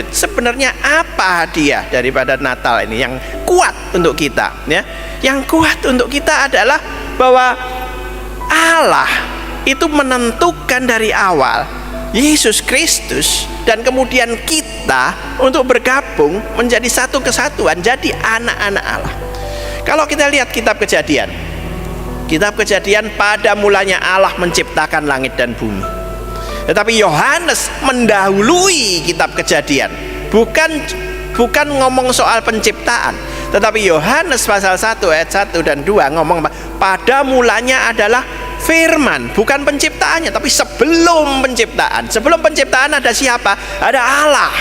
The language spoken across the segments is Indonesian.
Sebenarnya apa hadiah daripada Natal ini yang kuat untuk kita, ya? Yang kuat untuk kita adalah bahwa Allah itu menentukan dari awal Yesus Kristus dan kemudian kita untuk bergabung menjadi satu kesatuan, jadi anak-anak Allah. Kalau kita lihat kitab Kejadian, pada mulanya Allah menciptakan langit dan bumi. Tetapi Yohanes mendahului kitab Kejadian, bukan ngomong soal penciptaan, tetapi Yohanes pasal 1 ayat 1 dan 2 ngomong pada mulanya adalah firman, bukan penciptaannya, tapi sebelum penciptaan. Sebelum penciptaan ada siapa? Ada Allah,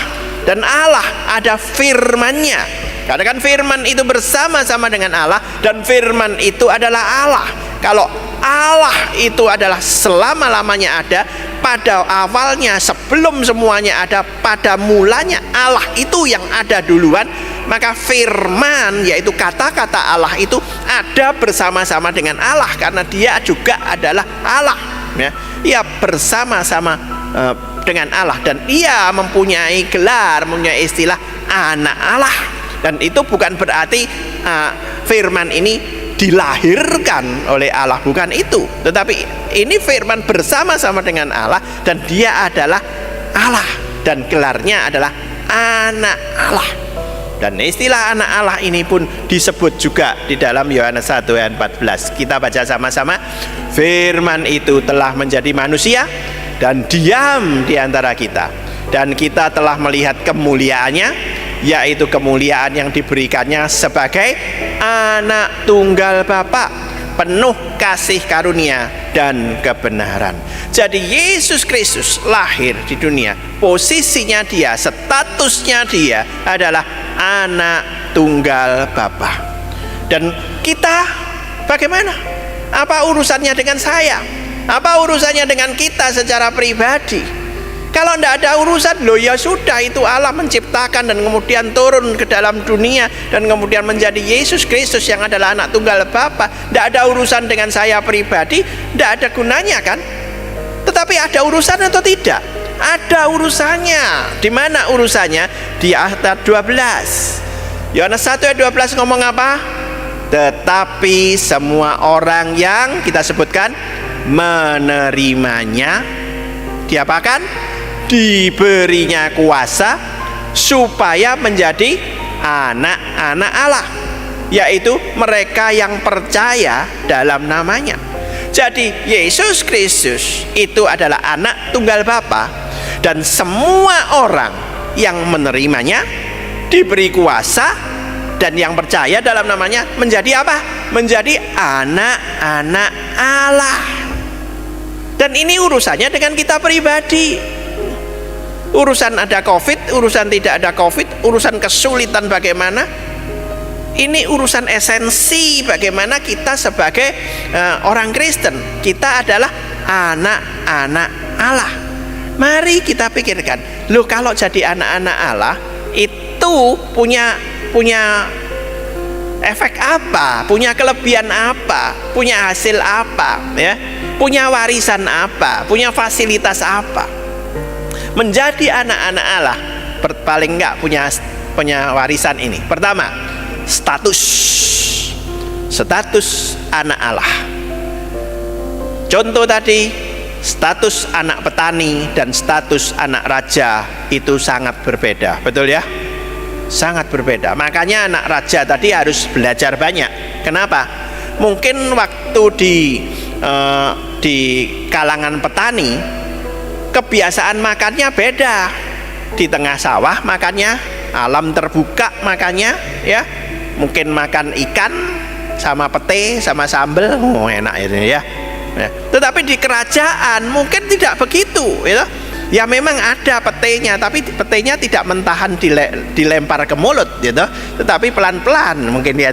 dan Allah ada firman-Nya. Katakan firman itu bersama-sama dengan Allah, dan firman itu adalah Allah. Kalau Allah itu adalah selama-lamanya ada, pada awalnya, sebelum semuanya ada, pada mulanya Allah itu yang ada duluan, maka firman, yaitu kata-kata Allah itu ada bersama-sama dengan Allah, karena dia juga adalah Allah, ya. Ia bersama-sama dengan Allah, dan ia mempunyai gelar, mempunyai istilah anak Allah. Dan itu bukan berarti firman ini dilahirkan oleh Allah, bukan itu, tetapi ini firman bersama-sama dengan Allah, dan dia adalah Allah, dan gelarnya adalah anak Allah. Dan istilah anak Allah ini pun disebut juga di dalam Yohanes 1 ayat 14. Kita baca sama-sama. Firman itu telah menjadi manusia dan diam di antara kita, dan kita telah melihat kemuliaannya, yaitu kemuliaan yang diberikannya sebagai anak tunggal Bapa, penuh kasih karunia dan kebenaran. Jadi Yesus Kristus lahir di dunia, posisinya dia, statusnya dia adalah anak tunggal Bapa. Dan kita bagaimana? Apa urusannya dengan saya? Apa urusannya dengan kita secara pribadi? Kalau tidak ada urusan, loh ya sudah, itu Allah menciptakan dan kemudian turun ke dalam dunia dan kemudian menjadi Yesus Kristus yang adalah anak tunggal Bapa. Tidak ada urusan dengan saya pribadi, tidak ada gunanya kan? Tetapi ada urusan atau tidak? Ada urusannya. Di mana urusannya? Di ayat 12. Yohanes 1 ayat 12 ngomong apa? Tetapi semua orang yang kita sebutkan menerimanya, diapakan? Diberinya kuasa supaya menjadi anak-anak Allah, yaitu mereka yang percaya dalam namanya. Jadi Yesus Kristus itu adalah anak tunggal Bapa, dan semua orang yang menerimanya diberi kuasa, dan yang percaya dalam namanya menjadi apa? Menjadi anak-anak Allah. Dan ini urusannya dengan kita pribadi. Urusan ada COVID, urusan tidak ada COVID, urusan kesulitan bagaimana, ini urusan esensi bagaimana kita sebagai orang Kristen. Kita adalah anak-anak Allah. Mari kita pikirkan, loh kalau jadi anak-anak Allah itu punya efek apa, punya kelebihan apa, punya hasil apa, ya, punya warisan apa, punya fasilitas apa. Menjadi anak-anak Allah paling enggak punya warisan ini. Pertama, status anak Allah. Contoh tadi, status anak petani dan status anak raja itu sangat berbeda, betul ya? Sangat berbeda. Makanya anak raja tadi harus belajar banyak. Kenapa? Mungkin waktu di kalangan petani kebiasaan makannya beda. Di tengah sawah makannya, alam terbuka makannya, ya. Mungkin makan ikan sama pete sama sambal, enak ini ya. Tetapi di kerajaan mungkin tidak begitu, ya. Ya memang ada petenya, tapi petenya tidak mentahan dilempar ke mulut, gitu. Tetapi pelan-pelan mungkin ya,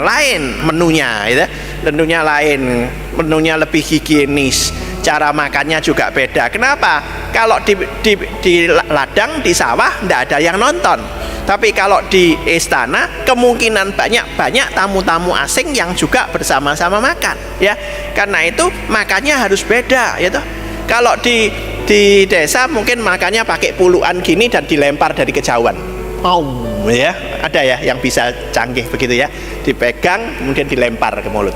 lain menunya, gitu. Tentunya lain, menunya lebih higienis, cara makannya juga beda. Kenapa? Kalau di ladang, di sawah tidak ada yang nonton. Tapi kalau di istana kemungkinan banyak tamu-tamu asing yang juga bersama-sama makan, ya. Karena itu makannya harus beda, gitu. Kalau di di desa mungkin makannya pakai puluhan gini dan dilempar dari kejauhan. Ya, ada ya yang bisa canggih begitu ya. Dipegang kemudian dilempar ke mulut.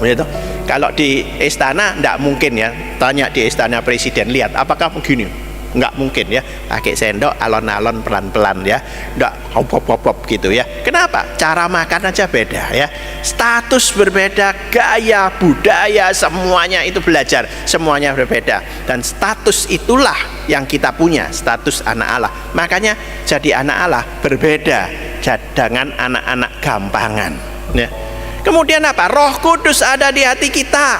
Gitu. Kalau di istana enggak mungkin ya. Tanya di istana presiden, lihat apakah begini? Enggak mungkin ya, pakai sendok alon-alon pelan-pelan ya, enggak hop-hop gitu ya. Kenapa? Cara makan aja beda ya, status berbeda, gaya, budaya, semuanya itu belajar, semuanya berbeda. Dan status itulah yang kita punya, status anak Allah. Makanya jadi anak Allah berbeda dengan anak-anak gampangan ya. Kemudian apa? Roh Kudus ada di hati kita.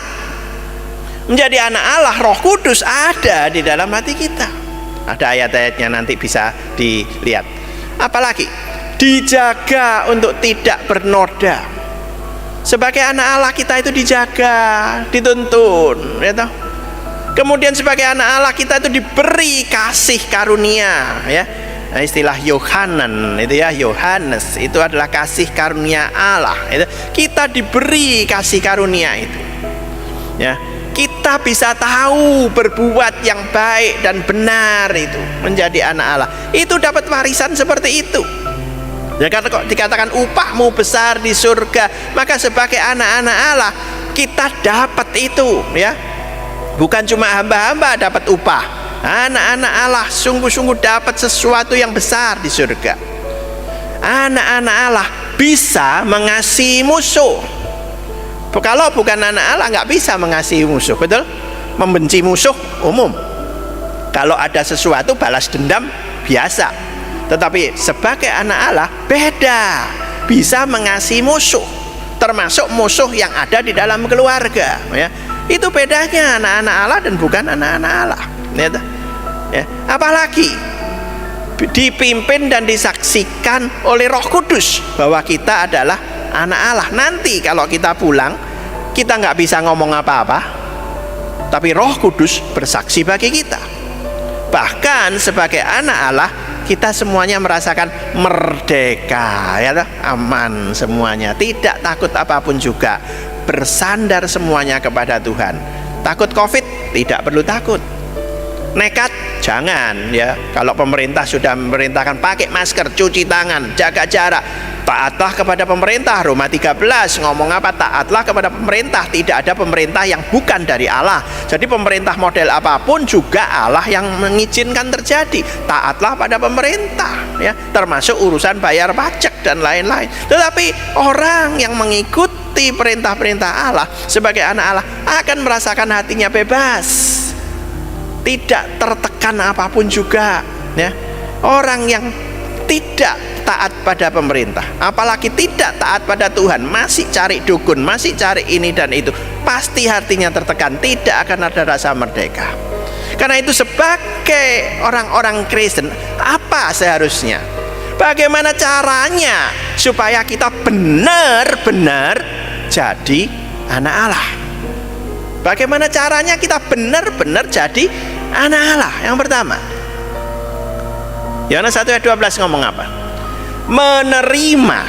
Menjadi anak Allah, Roh Kudus ada di dalam hati kita. Ada ayat-ayatnya nanti bisa dilihat. Apalagi dijaga untuk tidak bernoda. Sebagai anak Allah kita itu dijaga, dituntun, ya toh. Kemudian sebagai anak Allah kita itu diberi kasih karunia, ya. Nah, istilah Yohanan itu ya, Yohanes itu adalah kasih karunia Allah. Itu kita diberi kasih karunia itu, ya. Kita bisa tahu berbuat yang baik dan benar itu menjadi anak Allah. Itu dapat warisan seperti itu. Ya, kata kok dikatakan upahmu besar di surga, maka sebagai anak-anak Allah kita dapat itu ya. Bukan cuma hamba-hamba dapat upah. Anak-anak Allah sungguh-sungguh dapat sesuatu yang besar di surga. Anak-anak Allah bisa mengasihi musuh. Kalau bukan anak Allah nggak bisa mengasihi musuh, betul? Membenci musuh umum. Kalau ada sesuatu balas dendam biasa. Tetapi sebagai anak Allah beda, bisa mengasihi musuh, termasuk musuh yang ada di dalam keluarga. Ya. Itu bedanya anak-anak Allah dan bukan anak-anak Allah. Ya. Apalagi dipimpin dan disaksikan oleh Roh Kudus bahwa kita adalah anak Allah. Nanti kalau kita pulang, kita nggak bisa ngomong apa-apa, tapi Roh Kudus bersaksi bagi kita. Bahkan sebagai anak Allah, kita semuanya merasakan merdeka, ya, aman semuanya, tidak takut apapun juga, bersandar semuanya kepada Tuhan. Takut COVID? Tidak perlu takut. Nekat? Jangan ya. Kalau pemerintah sudah memerintahkan pakai masker, cuci tangan, jaga jarak, taatlah kepada pemerintah. Roma 13 ngomong apa? Taatlah kepada pemerintah. Tidak ada pemerintah yang bukan dari Allah. Jadi pemerintah model apapun juga Allah yang mengizinkan terjadi. Taatlah pada pemerintah ya, termasuk urusan bayar pajak dan lain-lain. Tetapi orang yang mengikuti perintah-perintah Allah sebagai anak Allah akan merasakan hatinya bebas, tidak tertekan apapun juga ya. Orang yang tidak taat pada pemerintah, apalagi tidak taat pada Tuhan, masih cari dukun, masih cari ini dan itu, pasti hatinya tertekan, tidak akan ada rasa merdeka. Karena itu sebagai orang-orang Kristen, apa seharusnya? Bagaimana caranya supaya kita benar-benar jadi anak Allah? Bagaimana caranya kita benar-benar jadi anak Allah? Yang pertama, Yohanes 1 ayat 12 ngomong apa? Menerima.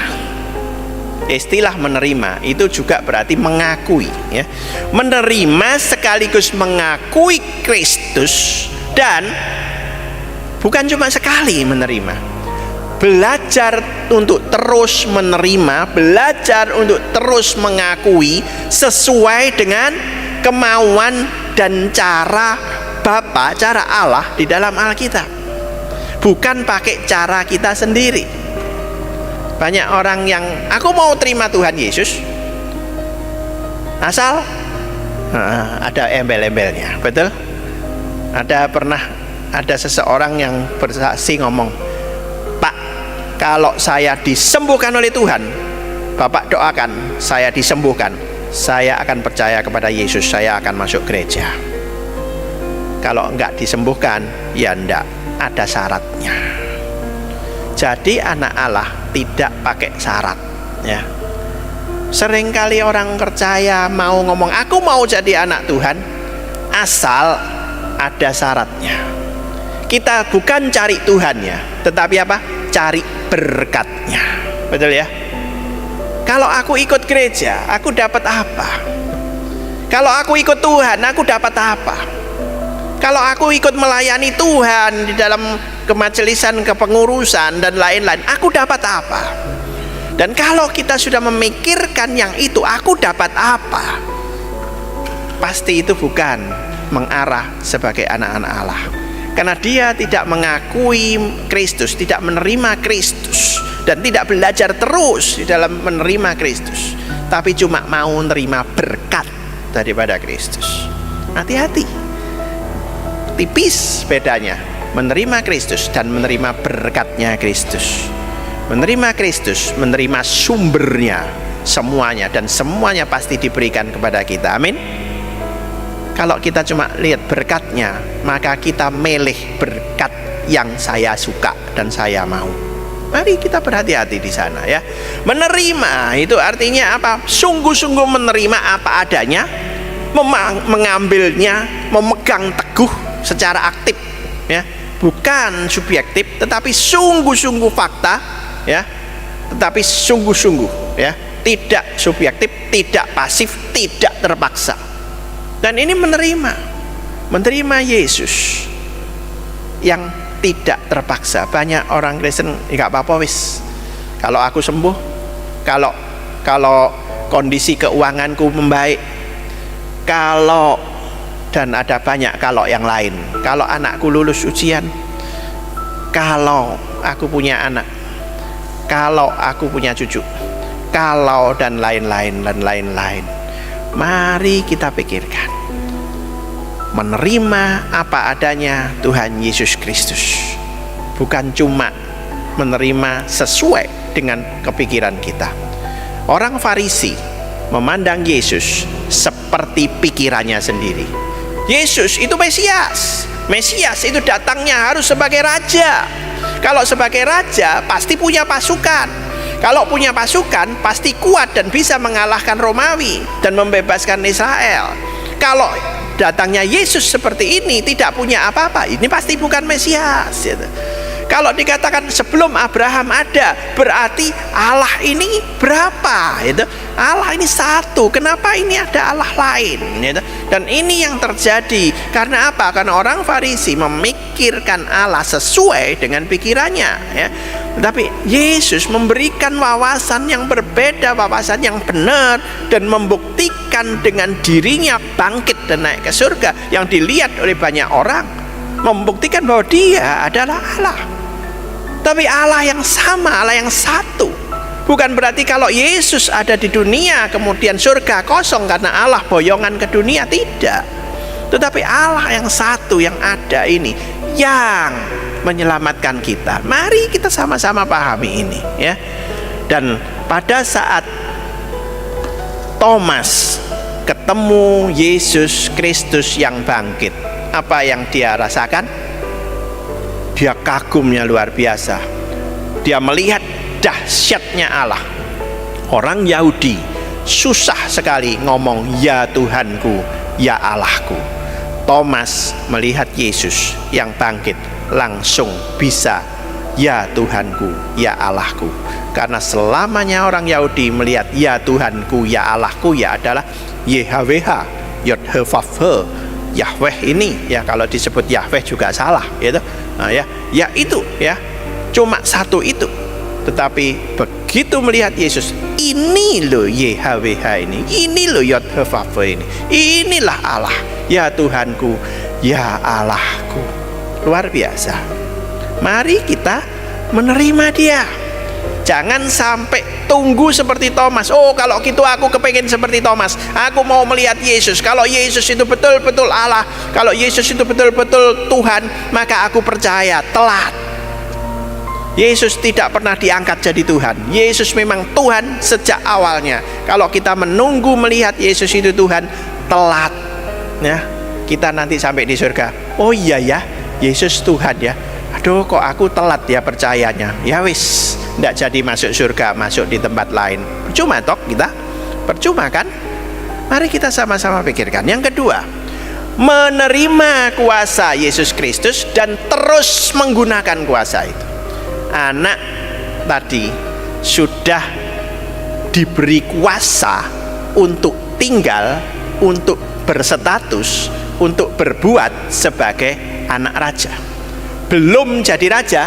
Istilah menerima itu juga berarti mengakui ya. Menerima sekaligus mengakui Kristus, dan bukan cuma sekali menerima. Belajar untuk terus menerima, belajar untuk terus mengakui sesuai dengan kemauan dan cara Bapa, cara Allah di dalam Alkitab. Bukan pakai cara kita sendiri. Banyak orang yang aku mau terima Tuhan Yesus, asal ada embel-embelnya, betul? Ada seseorang yang bersaksi ngomong, Pak, kalau saya disembuhkan oleh Tuhan, Bapak doakan saya disembuhkan, saya akan percaya kepada Yesus, saya akan masuk gereja. Kalau enggak disembuhkan, ya enggak, ada syaratnya. Jadi anak Allah tidak pakai syarat ya. Seringkali orang percaya mau ngomong aku mau jadi anak Tuhan, asal ada syaratnya. Kita bukan cari Tuhannya, tetapi apa? Cari berkatnya. Betul ya? Kalau aku ikut gereja, aku dapat apa? Kalau aku ikut Tuhan, aku dapat apa? Kalau aku ikut melayani Tuhan di dalam kemajelisan, kepengurusan dan lain-lain, aku dapat apa? Dan kalau kita sudah memikirkan yang itu, aku dapat apa? Pasti itu bukan mengarah sebagai anak-anak Allah. Karena dia tidak mengakui Kristus, tidak menerima Kristus, dan tidak belajar terus di dalam menerima Kristus, tapi cuma mau menerima berkat daripada Kristus. Hati-hati. Tipis bedanya menerima Kristus dan menerima berkatnya Kristus. Menerima Kristus, menerima sumbernya semuanya, dan semuanya pasti diberikan kepada kita. Amin. Kalau kita cuma lihat berkatnya, maka kita milih berkat yang saya suka dan saya mau. Mari kita berhati-hati di sana ya. Menerima itu artinya apa? Sungguh-sungguh menerima apa adanya, mengambilnya, memegang teguh secara aktif ya, bukan subjektif, tetapi sungguh-sungguh fakta ya, tetapi sungguh-sungguh ya, tidak subjektif, tidak pasif, tidak terpaksa. Dan ini menerima Yesus yang tidak terpaksa. Banyak orang Kristen nggak apa-apa wis, kalau aku sembuh, kalau kondisi keuanganku membaik, kalau, dan ada banyak kalau yang lain, kalau anakku lulus ujian, kalau aku punya anak, kalau aku punya cucu, kalau dan lain-lain dan lain-lain. Mari kita pikirkan, menerima apa adanya Tuhan Yesus Kristus, bukan cuma menerima sesuai dengan kepikiran kita. Orang Farisi memandang Yesus seperti pikirannya sendiri. Yesus itu Mesias. Mesias itu datangnya harus sebagai raja. Kalau sebagai raja pasti punya pasukan. Kalau punya pasukan pasti kuat dan bisa mengalahkan Romawi dan membebaskan Israel. Kalau datangnya Yesus seperti ini, tidak punya apa-apa, ini pasti bukan Mesias gitu. Kalau dikatakan sebelum Abraham ada, berarti Allah ini berapa gitu? Allah ini satu, kenapa ini ada Allah lain gitu? Dan ini yang terjadi karena apa? Karena orang Farisi memikirkan Allah sesuai dengan pikirannya ya. Tetapi Yesus memberikan wawasan yang berbeda, wawasan yang benar, dan membuktikan dengan dirinya bangkit dan naik ke surga yang dilihat oleh banyak orang, membuktikan bahwa dia adalah Allah. Tapi Allah yang sama, Allah yang satu. Bukan berarti kalau Yesus ada di dunia kemudian surga kosong karena Allah boyongan ke dunia, tidak. Tetapi Allah yang satu yang ada ini yang menyelamatkan kita. Mari kita sama-sama pahami ini ya. Dan pada saat Thomas ketemu Yesus Kristus yang bangkit, apa yang dia rasakan? Dia kagumnya luar biasa. Dia melihat dahsyatnya Allah. Orang Yahudi susah sekali ngomong ya Tuhanku, ya Allahku. Thomas melihat Yesus yang bangkit, langsung bisa ya Tuhanku, ya Allahku. Karena selamanya orang Yahudi melihat ya Tuhanku, ya Allahku ya adalah YHWH, Yod-He-Vav-He, Yahweh ini ya. Kalau disebut Yahweh juga salah gitu. Nah, ya itu ya, cuma satu itu. Tetapi begitu melihat Yesus, ini loh YHWH ini loh Yod-He-Vav-He inilah Allah, ya Tuhanku, ya Allahku. Luar biasa. Mari kita menerima dia. Jangan sampai tunggu seperti Thomas. Oh, kalau gitu aku kepengen seperti Thomas. Aku mau melihat Yesus. Kalau Yesus itu betul-betul Allah, kalau Yesus itu betul-betul Tuhan, maka aku percaya. Telat. Yesus tidak pernah diangkat jadi Tuhan. Yesus memang Tuhan sejak awalnya. Kalau kita menunggu melihat Yesus itu Tuhan, telat. Ya, kita nanti sampai di surga. Oh iya ya, Yesus Tuhan ya. Aduh, kok aku telat ya percayanya. Ya wis, tidak jadi masuk surga, masuk di tempat lain. Percuma toh kita, percuma kan? Mari kita sama-sama pikirkan. Yang kedua, menerima kuasa Yesus Kristus dan terus menggunakan kuasa itu. Anak tadi sudah diberi kuasa untuk tinggal, untuk berstatus, untuk berbuat sebagai anak raja. Belum jadi raja,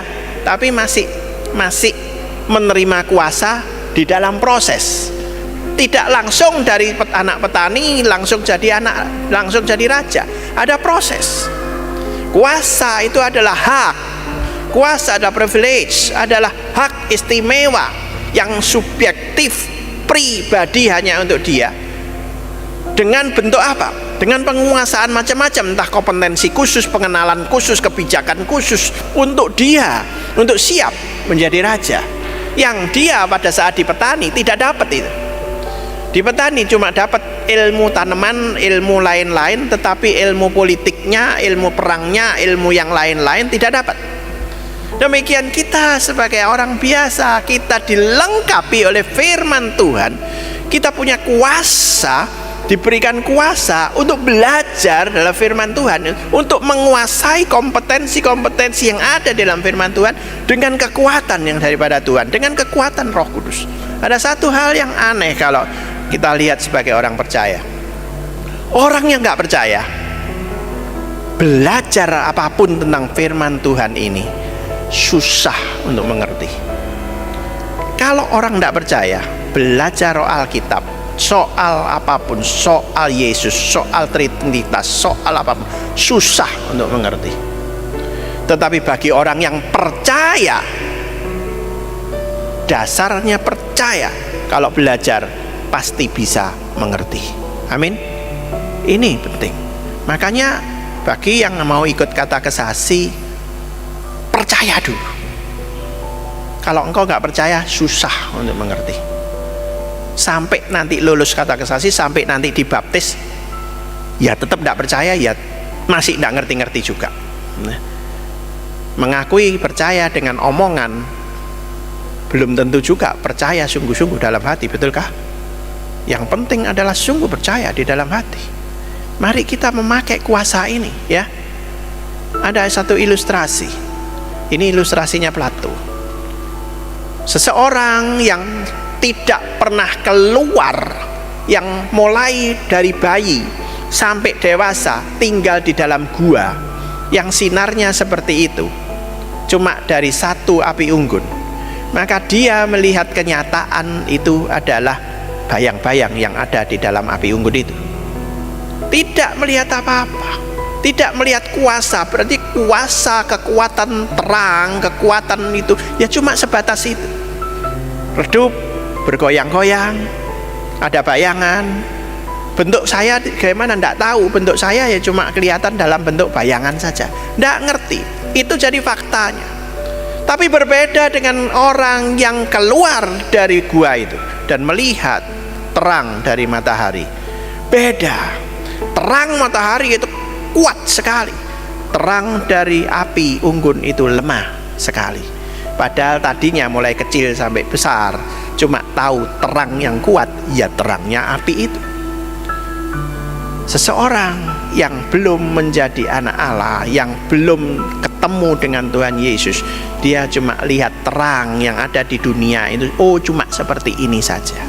tapi masih menerima kuasa di dalam proses. Tidak langsung dari anak petani langsung jadi raja. Ada proses. Kuasa itu adalah hak. Kuasa adalah privilege, adalah hak istimewa yang subjektif, pribadi hanya untuk dia. Dengan bentuk apa? Dengan penguasaan macam-macam, entah kompetensi khusus, pengenalan khusus, kebijakan khusus untuk dia, untuk siap menjadi raja. Yang dia pada saat di petani tidak dapat itu. Di petani cuma dapat ilmu tanaman, ilmu lain-lain, tetapi ilmu politiknya, ilmu perangnya, ilmu yang lain-lain tidak dapat. Demikian kita sebagai orang biasa, kita dilengkapi oleh firman Tuhan. Kita punya kuasa, diberikan kuasa untuk belajar dalam firman Tuhan, untuk menguasai kompetensi-kompetensi yang ada dalam firman Tuhan dengan kekuatan yang daripada Tuhan, dengan kekuatan Roh Kudus. Ada satu hal yang aneh kalau kita lihat sebagai orang percaya. Orang yang nggak percaya belajar apapun tentang firman Tuhan ini susah untuk mengerti. Kalau orang nggak percaya belajar Alkitab, soal apapun, soal Yesus, soal Trinitas, soal apapun, susah untuk mengerti. Tetapi bagi orang yang percaya, dasarnya percaya, kalau belajar pasti bisa mengerti. Amin. Ini penting. Makanya bagi yang mau ikut kata kesasi, percaya dulu. Kalau engkau nggak percaya, susah untuk mengerti. Sampai nanti lulus kata kesasi, sampai nanti dibaptis, ya tetap tidak percaya, ya masih tidak ngerti-ngerti juga. Mengakui percaya dengan omongan belum tentu juga percaya sungguh-sungguh dalam hati, betulkah? Yang penting adalah sungguh percaya di dalam hati. Mari kita memakai kuasa ini, ya. Ada satu ilustrasi. Ini ilustrasinya Plato. Seseorang yang tidak pernah keluar, yang mulai dari bayi sampai dewasa tinggal di dalam gua, yang sinarnya seperti itu, cuma dari satu api unggun, maka dia melihat kenyataan itu adalah bayang-bayang yang ada di dalam api unggun itu. Tidak melihat apa-apa, tidak melihat kuasa. Berarti kuasa, kekuatan terang, kekuatan itu ya cuma sebatas itu. Redup, bergoyang-goyang, ada bayangan. Bentuk saya bagaimana tidak tahu, bentuk saya ya cuma kelihatan dalam bentuk bayangan saja, tidak ngerti. Itu jadi faktanya. Tapi berbeda dengan orang yang keluar dari gua itu dan melihat terang dari matahari. Beda. Terang matahari itu kuat sekali. Terang dari api unggun itu lemah sekali. Padahal tadinya mulai kecil sampai besar cuma tahu terang yang kuat, ya terangnya api itu. Seseorang yang belum menjadi anak Allah, yang belum ketemu dengan Tuhan Yesus, dia cuma lihat terang yang ada di dunia itu, oh cuma seperti ini saja.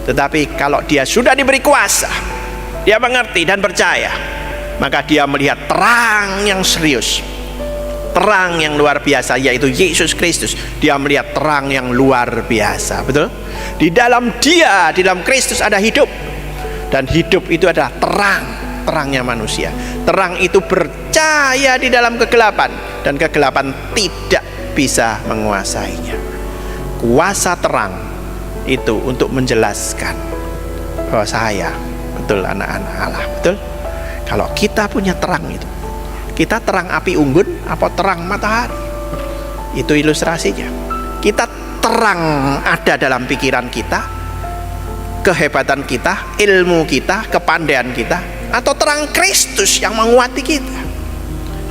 Tetapi kalau dia sudah diberi kuasa, dia mengerti dan percaya, maka dia melihat terang yang serius, terang yang luar biasa, yaitu Yesus Kristus. Dia melihat terang yang luar biasa, betul? Di dalam dia, di dalam Kristus ada hidup. Dan hidup itu adalah terang, terangnya manusia. Terang itu percaya di dalam kegelapan, dan kegelapan tidak bisa menguasainya. Kuasa terang itu untuk menjelaskan bahwa saya betul anak-anak Allah, betul? Kalau kita punya terang itu, kita terang api unggun apa terang matahari? Itu ilustrasinya. Kita terang ada dalam pikiran kita, kehebatan kita, ilmu kita, kepandaian kita, atau terang Kristus yang menguati kita.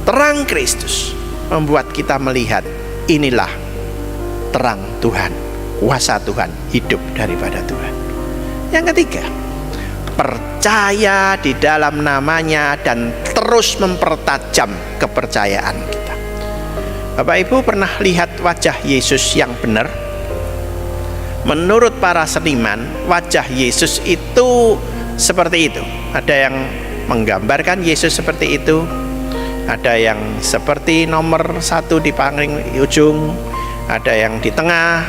Terang Kristus membuat kita melihat inilah terang Tuhan, kuasa Tuhan, hidup daripada Tuhan. Yang ketiga, percaya di dalam namanya dan terus mempertajam kepercayaan kita. Bapak Ibu pernah lihat wajah Yesus yang benar? Menurut para seniman, wajah Yesus itu seperti itu. Ada yang menggambarkan Yesus seperti itu, ada yang seperti nomor 1 di paling ujung, ada yang di tengah,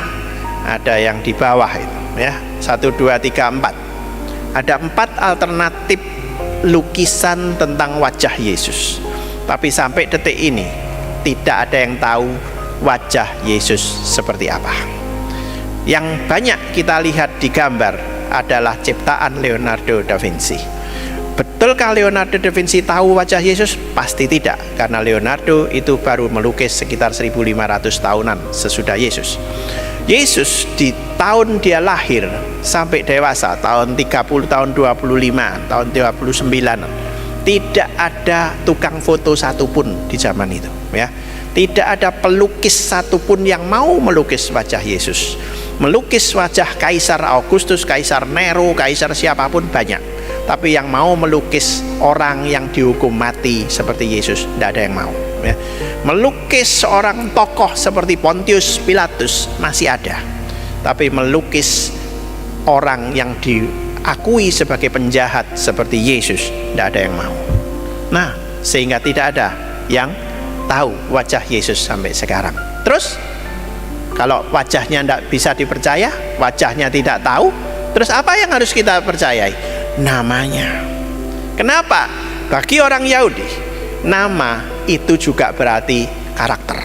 ada yang di bawah itu ya, 1, 2, 3, 4. Ada 4 alternatif lukisan tentang wajah Yesus. Tapi sampai detik ini tidak ada yang tahu wajah Yesus seperti apa. Yang banyak kita lihat di gambar adalah ciptaan Leonardo da Vinci. Betulkah Leonardo da Vinci tahu wajah Yesus? Pasti tidak, karena Leonardo itu baru melukis sekitar 1500 tahunan sesudah Yesus. Yesus di tahun dia lahir sampai dewasa, tahun 30, tahun 25, tahun 39, tidak ada tukang foto satupun di zaman itu ya. Tidak ada pelukis satupun yang mau melukis wajah Yesus. Melukis wajah Kaisar Augustus, Kaisar Nero, Kaisar siapapun banyak. Tapi yang mau melukis orang yang dihukum mati seperti Yesus, tidak ada yang mau ya. Melukis seorang tokoh seperti Pontius Pilatus masih ada. Tapi melukis orang yang diakui sebagai penjahat seperti Yesus, tidak ada yang mau. Nah, sehingga tidak ada yang tahu wajah Yesus sampai sekarang. Terus kalau wajahnya tidak bisa dipercaya, wajahnya tidak tahu, terus apa yang harus kita percayai? Namanya. Kenapa? Bagi orang Yahudi, nama itu juga berarti karakter.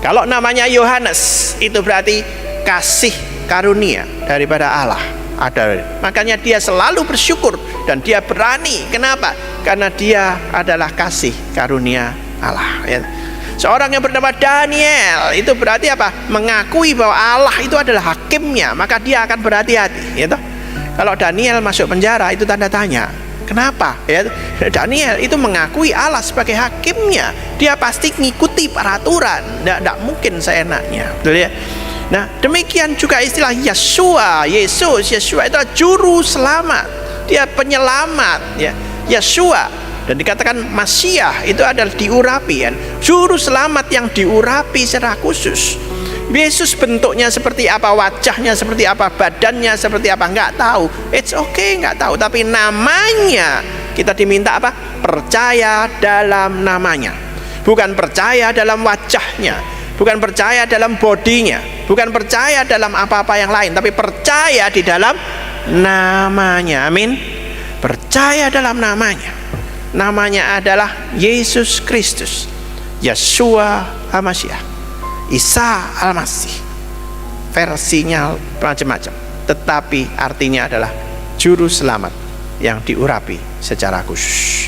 Kalau namanya Yohanes, itu berarti kasih karunia daripada Allah. Makanya dia selalu bersyukur dan dia berani. Kenapa? Karena dia adalah kasih karunia Allah ya. Seorang yang bernama Daniel itu berarti apa? Mengakui bahwa Allah itu adalah hakimnya, maka dia akan berhati-hati ya. Kalau Daniel masuk penjara itu tanda tanya. Kenapa? Ya, Daniel itu mengakui Allah sebagai hakimnya. Dia pasti ngikuti peraturan. Tidak mungkin seenaknya. Betul ya? Nah, demikian juga istilah Yeshua. Yeshua itu adalah juru selamat. Dia penyelamat ya. Yeshua. Dan dikatakan Masiah itu adalah diurapi kan? Juru selamat yang diurapi secara khusus. Yesus bentuknya seperti apa, wajahnya seperti apa, badannya seperti apa, nggak tahu. It's okay, nggak tahu. Tapi namanya kita diminta apa? Percaya dalam namanya. Bukan percaya dalam wajahnya, bukan percaya dalam bodinya, bukan percaya dalam apa-apa yang lain, tapi percaya di dalam namanya. Amin. Percaya dalam namanya. Namanya adalah Yesus Kristus, Yeshua HaMashiach, Isa Al-Masih. Versinya macam-macam, tetapi artinya adalah juru selamat yang diurapi secara khusus.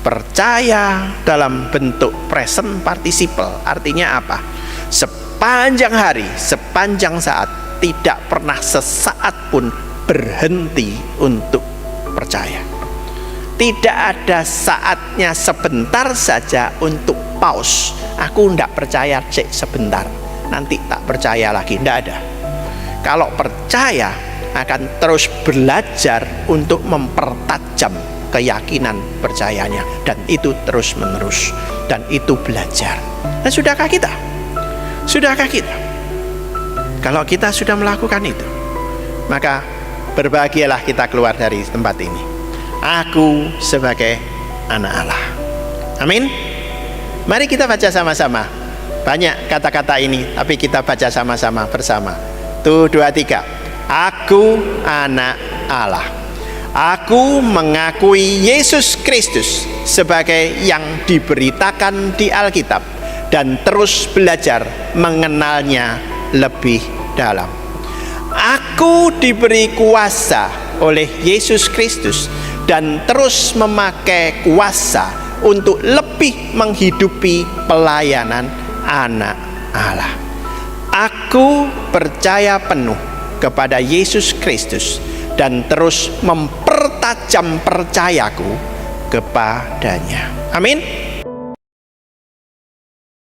Percaya dalam bentuk present participle artinya apa? Sepanjang hari, sepanjang saat, tidak pernah sesaat pun berhenti untuk percaya. Tidak ada saatnya sebentar saja untuk pause. Aku tidak percaya, cek sebentar, nanti tak percaya lagi. Tidak ada. Kalau percaya akan terus belajar untuk mempertajam keyakinan percayanya, dan itu terus menerus, dan itu belajar. Nah, sudahkah kita? Sudahkah kita? Kalau kita sudah melakukan itu, maka berbahagialah kita keluar dari tempat ini. Aku sebagai anak Allah. Amin. Mari kita baca sama-sama. Banyak kata-kata ini, tapi kita baca sama-sama bersama. 1, 2, 3. Aku anak Allah. Aku mengakui Yesus Kristus sebagai yang diberitakan di Alkitab dan terus belajar mengenalnya lebih dalam. Aku diberi kuasa oleh Yesus Kristus dan terus memakai kuasa untuk lebih menghidupi pelayanan anak Allah. Aku percaya penuh kepada Yesus Kristus dan terus mempertajam percayaku kepadanya. Amin.